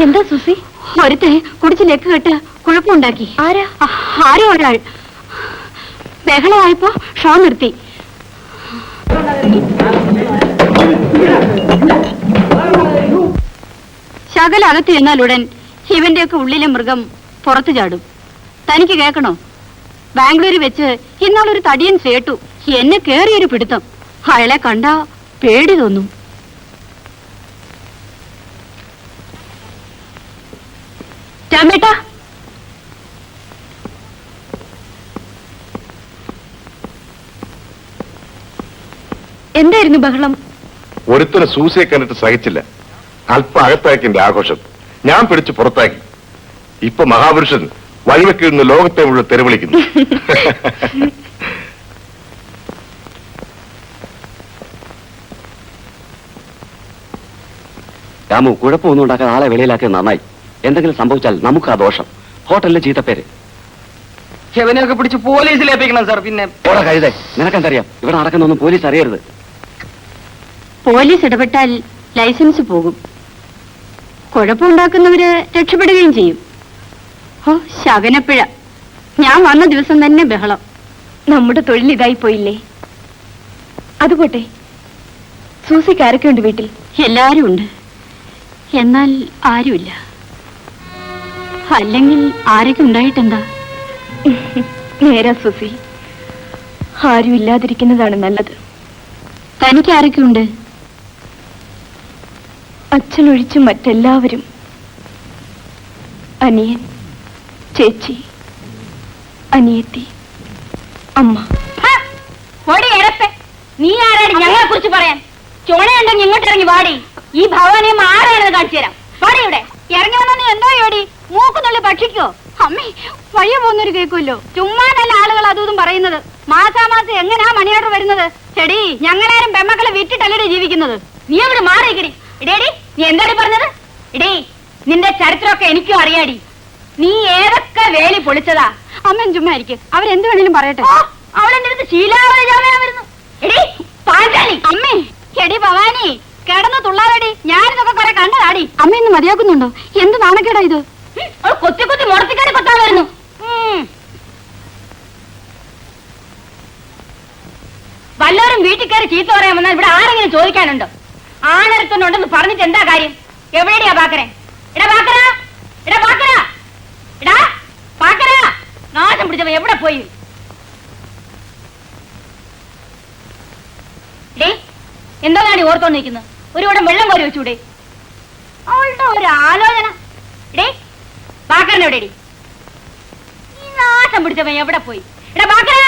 എന്താ സുസി? ഒരുത്തെ കുടിച്ച് ലെക്ക് കെട്ട് കുഴപ്പമുണ്ടാക്കി. ആരോ ഒരാൾ ബഹളമായപ്പോ ഷോ നിർത്തി. ശകല അകത്തിരുന്നാലുടൻ ഇവന്റെയൊക്കെ ഉള്ളിലെ മൃഗം പുറത്തു ചാടും. തനിക്ക് കേൾക്കണോ? ബാംഗ്ലൂരിൽ വെച്ച് ഇന്നാളൊരു തടിയൻ കേട്ടു എന്നെ കേറിയൊരു പിടുത്തം. അയാളെ കണ്ടാ പേടി തോന്നും. രാമേട്ടാ, എന്തായിരുന്നു ബഹളം? ഒരുത്തന് സൂസിയെ കണ്ടിട്ട് സഹിച്ചില്ല. അല്പം അകത്താക്കിന്റെ ആഘോഷം ഞാൻ പിടിച്ച് പുറത്താക്കി. ഇപ്പൊ മഹാപുരുഷൻ വഴിവെക്കിരുന്ന് ലോകത്തെ മുഴുവൻ തെരുവിളിക്കുന്നു. രാമു, കുഴപ്പമൊന്നും ഉണ്ടാക്കാൻ ആളെ വെളിയിലാക്കിയത് നന്നായി. എന്തെങ്കിലും സംഭവിച്ചാൽ നമുക്ക് ആ ദോഷം. ഹോട്ടലിലെ ചീത്തപ്പേര്. ഇവനെയൊക്കെ പിടിച്ച് പോലീസിൽ ഏൽപ്പിക്കണം സാർ. പിന്നെ ഓടാ കഴുതേ, നിനക്കെന്തറിയാം ഇവിടെ നടക്കുന്നൊന്നും പോലീസ് അറിയരുത്. പോലീസ് ഇടപെട്ടാൽ ലൈസൻസ് പോകും. കുഴപ്പമുണ്ടാക്കുന്നവര് രക്ഷപ്പെടുകയും ചെയ്യും. ഓ ശകനപ്പിഴ. ഞാൻ വന്ന ദിവസം തന്നെ ബഹളം. നമ്മുടെ തൊഴിൽ ഇതായി പോയില്ലേ. അതുപോട്ടെ, സൂസിക്ക് ആരൊക്കെ ഉണ്ട് വീട്ടിൽ? എല്ലാരും ഉണ്ട്. എന്നാൽ ആരുമില്ല. അല്ലെങ്കിൽ ആരൊക്കെ ഉണ്ടായിട്ടെന്താ? നേരാ സൂസി, ആരും ഇല്ലാതിരിക്കുന്നതാണ് നല്ലത്. തനിക്ക് ആരൊക്കെ ഉണ്ട്? അച്ഛനൊഴിച്ച് മറ്റെല്ലാവരും. അനിയൻ, ചേച്ചി, അനിയത്തി, അമ്മ. നീ ആരാടി ഞങ്ങളെ കുറിച്ച് പറയാൻ? ചുണയുണ്ടെങ്കിൽ ഇങ്ങോട്ട് ഇറങ്ങി വാടി. ഈ ഭവാനിയമ്മ ആരാണെന്ന് കാണിച്ചു തരാം. വാടി ഇവിടെ ഇറങ്ങി വന്നാ നീ എന്തോ ഓടി മൂക്കുന്നുള്ളി ഭക്ഷിക്കോ? അമ്മേ, വയ്യ പോകുന്നൊരു കേൾക്കുമല്ലോ. ചുമ്മാ നല്ല ആളുകൾ അതും പറയുന്നത്. മാസാമാസം എങ്ങനെയാ മണി ഓർഡർ വരുന്നത്? ചെടി, ഞങ്ങളാരും പെമ്മക്കളെ വിറ്റിട്ടല്ലേ ജീവിക്കുന്നത്. നീ അവിടെ മാറിയിക്കടി. ഇടേടി, നീ എന്താടി പറഞ്ഞത്? ഇടേ, നിന്റെ ചരിത്രമൊക്കെ എനിക്കും അറിയാടി. നീ ഏതൊക്കെ വേലി പൊളിച്ചതാ. അമ്മൻ ചുമ്മാ ഇരിക്കും. അവരെന്ത് വേണേലും പറയട്ടെ. അവളെന്റെ അടുത്ത് ശീലാവലി വരുന്നു. എടി പാഞ്ചാലി, അമ്മേ. എടി ഭവാനി, കിടന്ന് തുള്ളാറടി. ഞാനിതൊക്കെ കുറെ കണ്ടതാടി. അമ്മ ഇന്ന് മതിയാക്കുന്നുണ്ടോ? എന്ത് നാണക്കേടാ ഇത്? കൊത്തി കൊത്തി മുടത്തിക്കാരി കൊത്താൻ വരുന്നു. വല്ലവരും വീട്ടിൽ കയറി ചീത്ത പറയാൻ വന്നാൽ ഇവിടെ ആരെങ്കിലും ചോദിക്കാനുണ്ടോ? ആണരത്തുന്നുണ്ടെന്ന് പറഞ്ഞിട്ട് എന്താ കാര്യം? എവിടെയാ പാക്കരെ? ഇടാ പാക്കര, ഇടാ പാക്കര, ഇടാ പാക്കര. നാശം പിടിച്ചവ എവിടെ പോയി? എന്താണ് ഓർത്തോണ്ടിരിക്കുന്നത്? ഒരു കൂടെ വെള്ളം കോരി വെച്ചൂടെ? അവളുടെ ഒരു ആലോചന. ഇടേ പാക്കറിനെ എവിടെടി? ഈ നാശം പിടിച്ചവൻ എവിടെ പോയി? എടാ പാക്കര,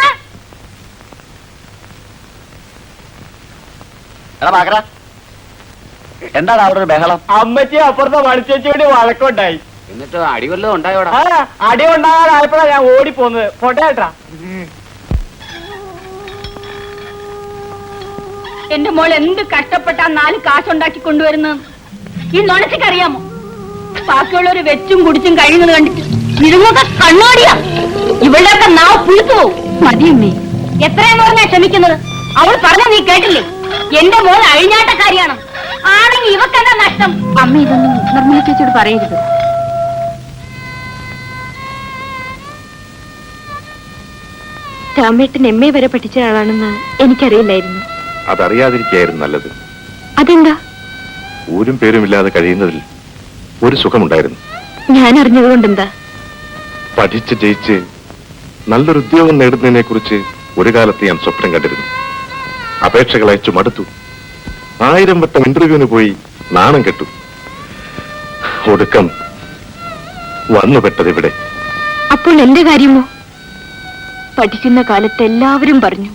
എന്താണ് അവിടെ ഒരു ബഹളം? അമ്മച്ചി അപ്പുറത്തെ മണിച്ചേച്ചിയോട് വഴക്കുണ്ടായി. എന്നിട്ട് അടി വല്ലതും ഉണ്ടായോടാ? അടി ഉണ്ടാകാതായപ്പോഴാ ഞാൻ ഓടിപ്പോന്നത്. പൊട്ടേട്ടാ, എന്റെ മോൾ എന്ത് കഷ്ടപ്പെട്ടാ 4 കാശുണ്ടാക്കി കൊണ്ടുവരുന്നത് ഈ നുണച്ചിക്കറിയാമോ? ബാക്കിയുള്ളവര് വെച്ചും കുടിച്ചും കഴിയുന്നത് കണ്ടിട്ട് ഇതുമൊക്കെ കണ്ണോടിയാ. ഇവളുടെയൊക്കെ നാവ് പുഴുത്തു പോവും. മതിയമ്മേ, എത്രയെന്ന് പറഞ്ഞാ ക്ഷമിക്കുന്നത്? അവൾ പറഞ്ഞ നീ കേട്ടില്ലേ? എന്റെ മോൾ അഴിഞ്ഞാട്ടക്കാരിയാണ്. ആണെങ്കിൽ ഇവക്കെന്താ നഷ്ടം? അമ്മ ഇതൊന്നും നിർമ്മല ചേച്ചിയോട് പറയരുത്. രാമേട്ടൻ എമ്മയെ വരെ പഠിച്ച ആളാണെന്ന് എനിക്കറിയില്ലായിരുന്നു. അതറിയാതിരിക്കായിരുന്നു നല്ലത്. അതെന്താ? ഊരും പേരുമില്ലാതെ കഴിയുന്നതിൽ ഒരു സുഖമുണ്ടായിരുന്നു. ഞാൻ അറിഞ്ഞതുകൊണ്ടെന്താ? പഠിച്ച് ജയിച്ച് നല്ലൊരു ഉദ്യോഗം നേടുന്നതിനെ കുറിച്ച് ഒരു കാലത്ത് ഞാൻ സ്വപ്നം കണ്ടിരുന്നു. അപേക്ഷകൾ അയച്ചു മടുത്തു. 1000 വട്ടം ഇന്റർവ്യൂവിന് പോയി നാണം കെട്ടു. ഒടുക്കം വന്നുപെട്ടത് ഇവിടെ. അപ്പോൾ എന്റെ കാര്യമോ? പഠിക്കുന്ന കാലത്ത് എല്ലാവരും പറഞ്ഞു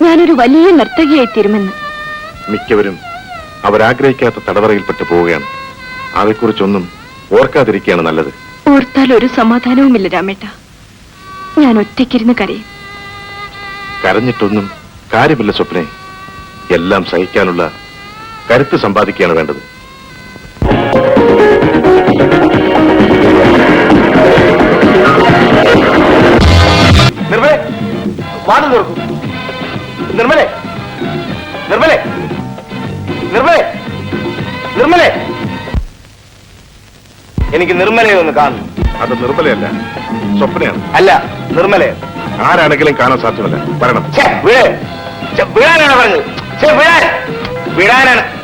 ഞാനൊരു വലിയ നർത്തകിയായി തീരുമെന്ന്. മിക്കവരും അവരാഗ്രഹിക്കാത്ത തടവറയിൽപ്പെട്ട് പോവുകയാണ്. അതേക്കുറിച്ചൊന്നും ഓർക്കാതിരിക്കുകയാണ് നല്ലത്. ഓർത്താൽ ഒരു സമാധാനവുമില്ല രാമേട്ട. ഞാൻ ഒറ്റയ്ക്കിരുന്ന് കരയും. കരഞ്ഞിട്ടൊന്നും കാര്യമില്ല സ്വപ്നെ. എല്ലാം സഹിക്കാനുള്ള കരുത്ത് സമ്പാദിക്കുകയാണ് വേണ്ടത്. നിർമ്മലേ, വാതിൽ തുറക്കൂ. നിർമ്മലേ, നിർമ്മലേ, നിർമ്മലേ, നിർമ്മലേ. എനിക്ക് നിർമ്മലയെ ഒന്ന് കാണണം. അത് നിർമ്മലയല്ല, സ്വപ്നയാണ്. അല്ല, നിർമ്മലയെ. ആരാണെങ്കിലും കാണാൻ സാധ്യമല്ല. വരണം. വിടാനാണ് പറഞ്ഞത്. വിടാനാണ്.